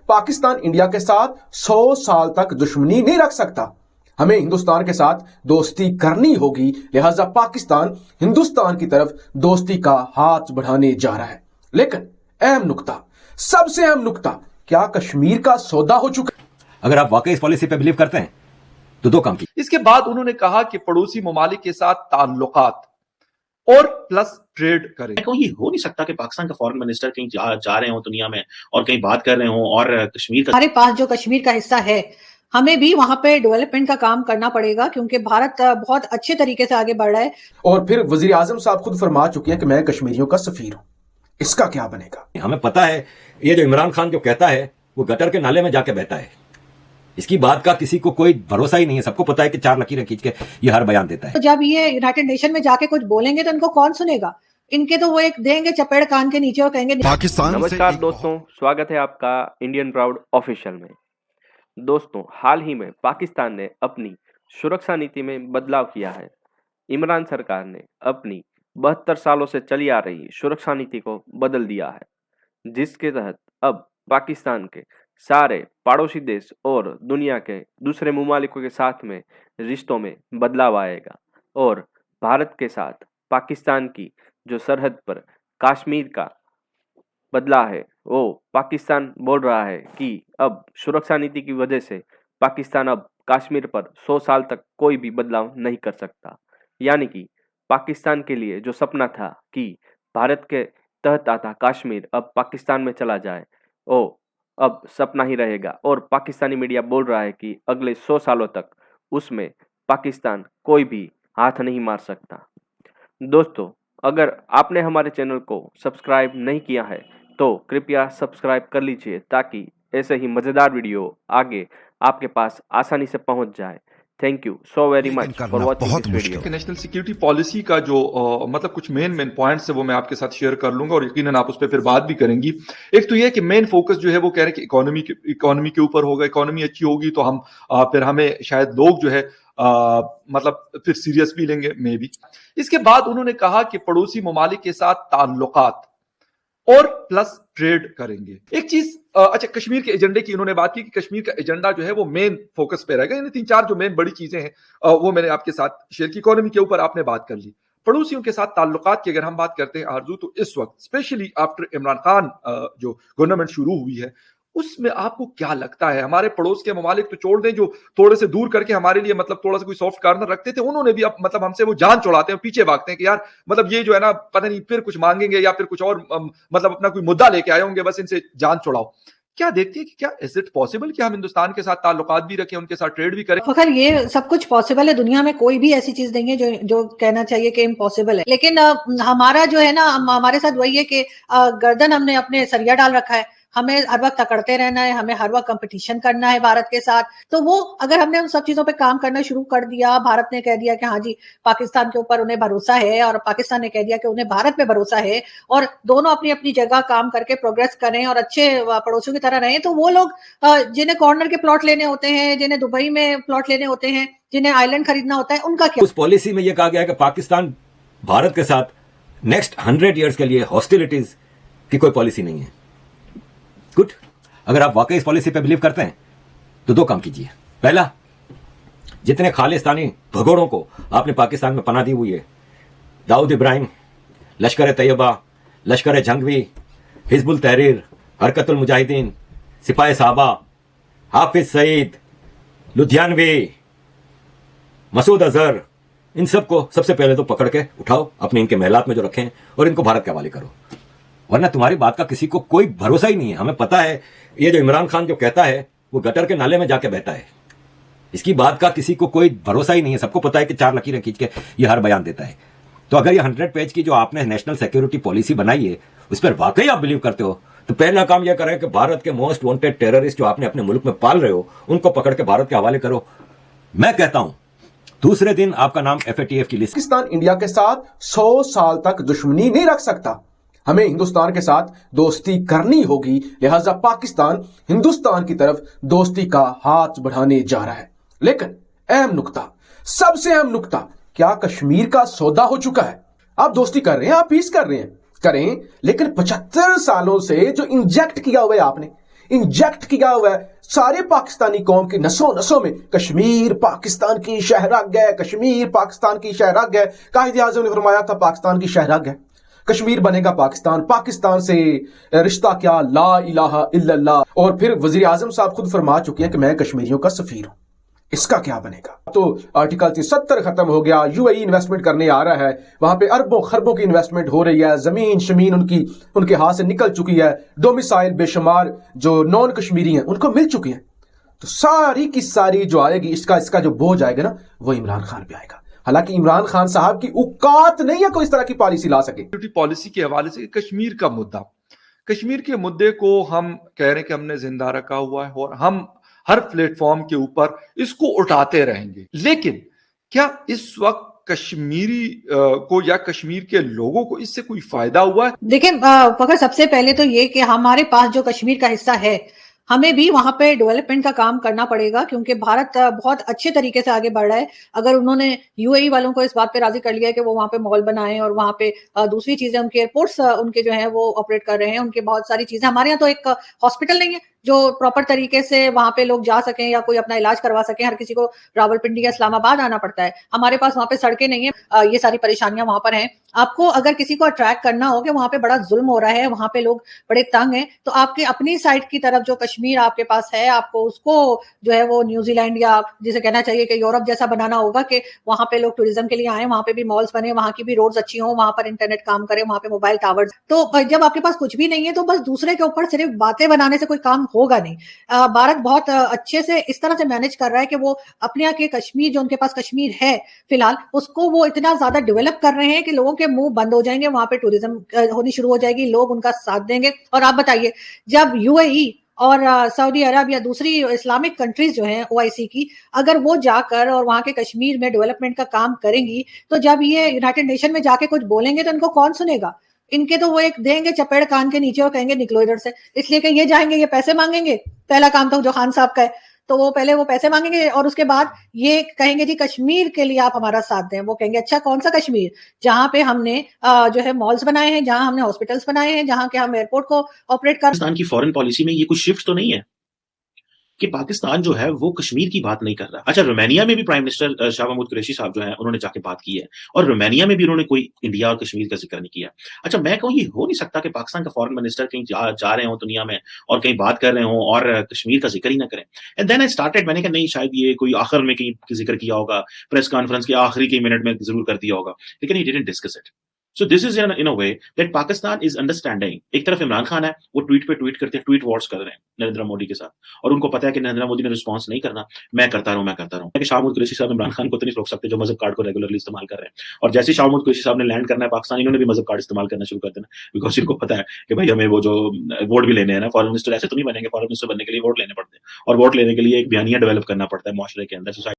Pakistan India के साथ 100 साल तक दुश्मनी नहीं रख सकता। हमें हिंदुस्तान के साथ दोस्ती करनी होगी, लिहाजा पाकिस्तान हिंदुस्तान की तरफ दोस्ती का हाथ बढ़ाने जा रहा है। लेकिन अहम नुक्ता, सबसे अहम नुक्ता, क्या कश्मीर का सौदा हो चुका है? अगर आप वाकई इस पॉलिसी पे बिलीव करते हैं तो दो काम की। इसके बाद उन्होंने कहा कि पड़ोसी ममालिक के साथ ताल्लुकात और प्लस ट्रेड करें। ये हो नहीं सकता कि पाकिस्तान का फॉरेन मिनिस्टर कहीं जा रहे हो दुनिया में और कहीं बात कर रहे हो और कश्मीर का, हमारे पास जो कश्मीर का हिस्सा है, हमें भी वहां पे डेवलपमेंट का काम करना पड़ेगा क्योंकि भारत बहुत अच्छे तरीके से आगे बढ़ रहा है। और फिर वजीर आजम साहब खुद फरमा चुके हैं कि मैं कश्मीरियों का सफीर हूं। इसका क्या बनेगा? हमें पता है ये जो इमरान खान जो कहता है वो गटर के नाले में जाके बहता है। इसकी बात का किसी को कोई भरोसा ही नहीं है। सबको पता है कि चार लकीरें खींच के ये हर बयान देता है। तो जब ये यूनाइटेड नेशन में जाके कुछ बोलेंगे तो इनको कौन सुनेगा? इनके तो वो एक देंगे चपेड़ कान के नीचे और कहेंगे पाकिस्तान। नमस्कार दोस्तों, स्वागत है आपका इंडियन प्राउड ऑफिशियल में। दोस्तों, हाल ही में पाकिस्तान ने अपनी सुरक्षा नीति में बदलाव किया है। इमरान सरकार ने अपनी 72 सालों से चली आ रही सुरक्षा नीति को बदल दिया है, जिसके तहत अब पाकिस्तान के सारे पड़ोसी देश और दुनिया के दूसरे ममालिकों के साथ में रिश्तों में बदलाव आएगा और भारत के साथ पाकिस्तान की जो सरहद पर कश्मीर का बदला है, वो पाकिस्तान बोल रहा है कि अब सुरक्षा नीति की वजह से पाकिस्तान अब कश्मीर पर 100 साल तक कोई भी बदलाव नहीं कर सकता। यानी कि पाकिस्तान के लिए जो सपना था कि भारत के तहत आता कश्मीर अब पाकिस्तान में चला जाए, वो अब सपना ही रहेगा। और पाकिस्तानी मीडिया बोल रहा है कि अगले 100 सालों तक उसमें पाकिस्तान कोई भी हाथ नहीं मार सकता। दोस्तों, अगर आपने हमारे चैनल को सब्सक्राइब नहीं किया है तो कृपया सब्सक्राइब कर लीजिए ताकि ऐसे ही मजेदार वीडियो आगे आपके पास आसानी से पहुंच जाए। Thank you so very much for watching this video. National security policy का जो मतलब कुछ मेन पॉइंट्स है वो मैं आपके साथ शेयर कर लूंगा और यकीनन आप उस पर फिर बात भी करेंगी। एक तो ये है कि मेन फोकस जो है वो कह रहे हैं कि इकोनॉमी के ऊपर होगा। इकोनॉमी अच्छी होगी तो हम फिर हमें शायद लोग जो है मतलब फिर सीरियस भी लेंगे मे बी। इसके बाद उन्होंने कहा कि पड़ोसी ममालिक के साथ ताल्लुकात और प्लस ट्रेड करेंगे। एक चीज अच्छा, कश्मीर के एजेंडे की उन्होंने बात की कि कश्मीर का एजेंडा जो है वो मेन फोकस पे रहेगा। यानी 3-4 जो मेन बड़ी चीजें हैं वो मैंने आपके साथ शेयर की। इकोनॉमी के ऊपर आपने बात कर ली। पड़ोसियों के साथ ताल्लुकात की अगर हम बात करते हैं आरजू, तो इस वक्त स्पेशली आफ्टर इमरान खान जो गवर्नमेंट शुरू हुई है, उसमें आपको क्या लगता है? हमारे पड़ोस के ममालिक तो छोड़ दें, जो थोड़े से दूर करके हमारे लिए मतलब थोड़ा सा कोई सॉफ्ट कार्नर रखते थे, उन्होंने भी अब मतलब हमसे वो जान छुड़ाते हैं, पीछे भागते हैं कि यार मतलब ये जो है ना पता नहीं फिर कुछ मांगेंगे या फिर कुछ और मतलब अपना कोई मुद्दा लेके आए होंगे, बस इनसे जान छुड़ाओ। क्या देखती है कि क्या इज इट पॉसिबल कि हम हिंदुस्तान के साथ ताल्लुकात भी रखें, उनके साथ ट्रेड भी करें? फखर, ये सब कुछ पॉसिबल है। दुनिया में कोई भी ऐसी चीज नहीं है जो कहना चाहिए कि इम्पॉसिबल है। लेकिन हमारा जो है ना, हमारे साथ वही है कि गर्दन हमने अपने सरिया डाल रखा है। हमें हर वक्त तकड़ते रहना है, हमें हर वक्त कंपटीशन करना है भारत के साथ। तो वो अगर हमने उन सब चीजों पे काम करना शुरू कर दिया, भारत ने कह दिया कि हाँ जी पाकिस्तान के ऊपर उन्हें भरोसा है और पाकिस्तान ने कह दिया कि उन्हें भारत पे भरोसा है, और दोनों अपनी अपनी जगह काम करके प्रोग्रेस करें और अच्छे पड़ोसियों की तरह रहें, तो वो लोग जिन्हें कॉर्नर के प्लॉट लेने होते हैं, जिन्हें दुबई में प्लॉट लेने होते हैं, जिन्हें आइलैंड खरीदना होता है, उनका क्या? उस पॉलिसी में यह कहा गया है कि पाकिस्तान भारत के साथ नेक्स्ट 100 ईयर्स के लिए हॉस्टिलिटीज की कोई पॉलिसी नहीं है। गुड। अगर आप वाकई इस पॉलिसी पे बिलीव करते हैं तो दो काम कीजिए। पहला, जितने खालिस्तानी भगोड़ों को आपने पाकिस्तान में पनाह दी हुई है, दाऊद इब्राहिम, लश्कर तैयबा, लश्कर जंगवी, हिजबुल तहरीर, हरकतुल मुजाहिदीन, सिपाही साहबा, हाफिज सईद, लुधियानवी, मसूद अजहर, इन सबको सबसे पहले तो पकड़ के उठाओ, अपने इनके महलात में जो रखें और इनको भारत के हवाले करो, वरना तुम्हारी बात का किसी को कोई भरोसा ही नहीं है। हमें पता है ये जो इमरान खान जो कहता है वो गटर के नाले में जाके बहता है। इसकी बात का किसी को कोई भरोसा ही नहीं है। सबको पता है कि चार लकीरें खींच के ये हर बयान देता है। तो अगर ये 100 पेज की जो आपने नेशनल सिक्योरिटी पॉलिसी बनाई है उस पर वाकई आप बिलीव करते हो तो पहला काम यह करें कि भारत के मोस्ट वांटेड टेररिस्ट जो आपने अपने मुल्क में पाल रहे हो उनको पकड़ के भारत के हवाले करो। मैं कहता हूं दूसरे दिन आपका नाम FATF की लिस्ट। पाकिस्तान इंडिया के साथ 100 साल तक दुश्मनी नहीं रख सकता। हमें हिंदुस्तान के साथ दोस्ती करनी होगी, लिहाजा पाकिस्तान हिंदुस्तान की तरफ दोस्ती का हाथ बढ़ाने जा रहा है। लेकिन अहम नुक्ता, सबसे अहम नुक्ता, क्या कश्मीर का सौदा हो चुका है? आप दोस्ती कर रहे हैं, आप पीस कर रहे हैं, करें, लेकिन 75 सालों से जो इंजेक्ट किया हुआ है आपने, इंजेक्ट किया हुआ है सारे पाकिस्तानी कौम की नसों नसों में। कश्मीर पाकिस्तान की शहरग है, कश्मीर पाकिस्तान की शहरग है। कायदे आज़म ने फरमाया था पाकिस्तान की शहरग है, कश्मीर बनेगा पाकिस्तान, पाकिस्तान से रिश्ता क्या, ला इलाहा इल्लल्लाह। और फिर वजीर आजम साहब खुद फरमा चुके हैं कि मैं कश्मीरियों का सफीर हूं, इसका क्या बनेगा। तो आर्टिकल 73 खत्म हो गया, यूएई इन्वेस्टमेंट करने आ रहा है, वहां पे अरबों खरबों की इन्वेस्टमेंट हो रही है, जमीन शमीन उनके हाथ से निकल चुकी है, डोमिसाइल बेशुमार जो नॉन कश्मीरी हैं उनको मिल चुकी है। तो सारी की सारी जो आएगी, इसका जो बोझ आएगा ना, वो इमरान खान पे आएगा। हालांकि इमरान खान साहब की औकात नहीं है कोई इस तरह की पॉलिसी ला सके। पॉलिसी के हवाले से कश्मीर का मुद्दा, कश्मीर के मुद्दे को हम कह रहे हैं कि हमने जिंदा रखा हुआ है और हम हर प्लेटफॉर्म के ऊपर इसको उठाते रहेंगे। लेकिन क्या इस वक्त कश्मीरी को या कश्मीर के लोगों को इससे कोई फायदा हुआ है? देखिए फखर, सबसे पहले तो ये कि हमारे पास जो कश्मीर का हिस्सा है, हमें भी वहां पे डेवलपमेंट का काम करना पड़ेगा, क्योंकि भारत बहुत अच्छे तरीके से आगे बढ़ रहा है। अगर उन्होंने यूएई वालों को इस बात पे राजी कर लिया है कि वो वहां पे मॉल बनाएं और वहां पे दूसरी चीजें, उनके एयरपोर्ट्स उनके जो है वो ऑपरेट कर रहे हैं, उनके बहुत सारी चीजें। हमारे यहाँ तो एक हॉस्पिटल नहीं है जो प्रॉपर तरीके से वहां पे लोग जा सकें या कोई अपना इलाज करवा सकें। हर किसी को रावलपिंडी या इस्लामाबाद आना पड़ता है। हमारे पास वहां पे सड़कें नहीं है। ये सारी परेशानियां वहां पर हैं। आपको अगर किसी को अट्रैक्ट करना हो कि वहां पे बड़ा जुल्म हो रहा है, वहां पे लोग बड़े तंग हैं, तो आपके अपनी साइड की तरफ जो कश्मीर आपके पास है, आपको उसको जो है वो न्यूजीलैंड या जिसे कहना चाहिए कि यूरोप जैसा बनाना होगा कि वहां पे लोग टूरिज्म के लिए आए, वहां पे भी मॉल्स बने, वहां की भी रोड्स अच्छी हो, वहां पर इंटरनेट काम करे, वहां पे मोबाइल टावर्स। तो जब आपके पास कुछ भी नहीं है तो बस दूसरे के ऊपर सिर्फ बातें बनाने से कोई काम होगा नहीं। भारत बहुत अच्छे से इस तरह से मैनेज कर रहा है कि वो अपने यहाँ के कश्मीर, जो उनके पास कश्मीर है फिलहाल, उसको वो इतना ज्यादा डेवलप कर रहे हैं कि लोगों के मुंह बंद हो जाएंगे, वहां पे टूरिज्म होनी शुरू हो जाएगी, लोग उनका साथ देंगे। और आप बताइए, जब यूएई और सऊदी अरब या दूसरी इस्लामिक कंट्रीज जो हैं ओआईसी की, अगर वो जाकर और वहां के कश्मीर में डेवलपमेंट का काम करेंगी, तो जब ये यूनाइटेड नेशन में जाके कुछ बोलेंगे तो इनको कौन सुनेगा? इनके तो वो एक देंगे चपेड़ कान के नीचे और कहेंगे निकलो इधर से। इसलिए कि ये जाएंगे, ये पैसे मांगेंगे। पहला काम तो जो खान साहब का है, तो वो पहले वो पैसे मांगेंगे और उसके बाद ये कहेंगे जी कश्मीर के लिए आप हमारा साथ दें। वो कहेंगे अच्छा कौन सा कश्मीर, जहां पे हमने जो है मॉल्स बनाए हैं, जहां हमने हॉस्पिटल्स बनाए हैं, जहां के हम एयरपोर्ट को ऑपरेट कर। पाकिस्तान की फॉरेन पॉलिसी में ये कुछ शिफ्ट तो नहीं है कि पाकिस्तान जो है वो कश्मीर की बात नहीं कर रहा। अच्छा, रोमानिया में भी प्राइम मिनिस्टर शाह महमूद कुरैशी साहब जो हैं उन्होंने जाके बात की है और रोमानिया में भी उन्होंने कोई इंडिया और कश्मीर का जिक्र नहीं किया। अच्छा, मैं कहूँ ये हो नहीं सकता कि पाकिस्तान का फॉरेन मिनिस्टर कहीं जा रहे हो दुनिया में और कहीं बात कर रहे हो और कश्मीर का जिक्र ही ना करें। एंड देन आई स्टार्टेड, मैंने कहा नहीं, शायद ये कोई आखिर में कहीं जिक्र किया होगा, प्रेस कॉन्फ्रेंस के आखिरी के मिनट में जरूर कर दिया होगा, लेकिन he didn't discuss it. So this is in a way that Pakistan is understanding। एक तरफ इमरान खान है, वो ट्वीट पे ट्वीट करते हैं, ट्वीट वॉर्स कर रहे हैं नरेंद्र मोदी के साथ, और उनको पता है कि नरेंद्र मोदी ने रिस्पॉन्स नहीं करना, मैं करता रहूं। शाह महमूद कुरैशी साहब इमरान खान को तो नहीं रोक सकते जो मजहब कार्ड को रेगुलरली इस्तेमाल कर रहे हैं। और जैसे शाह महमूद कुरैशी साहब ने लैंड करना है पाकिस्तान, इन्होंने भी मजहब कार्ड इस्तेमाल करना शुरू कर देना, बिकॉज इनको पता है कि भाई हमें वो जो वोट भी लेने हैं ना, फॉरेन मिनिस्टर ऐसे तो नहीं बनेंगे, फॉरेन मिनिस्टर बनने के लिए वोट लेने पड़ते हैं और वोट लेने के लिए एक बयानिया डेवलप करना पड़ता है मुआशरे के अंदर।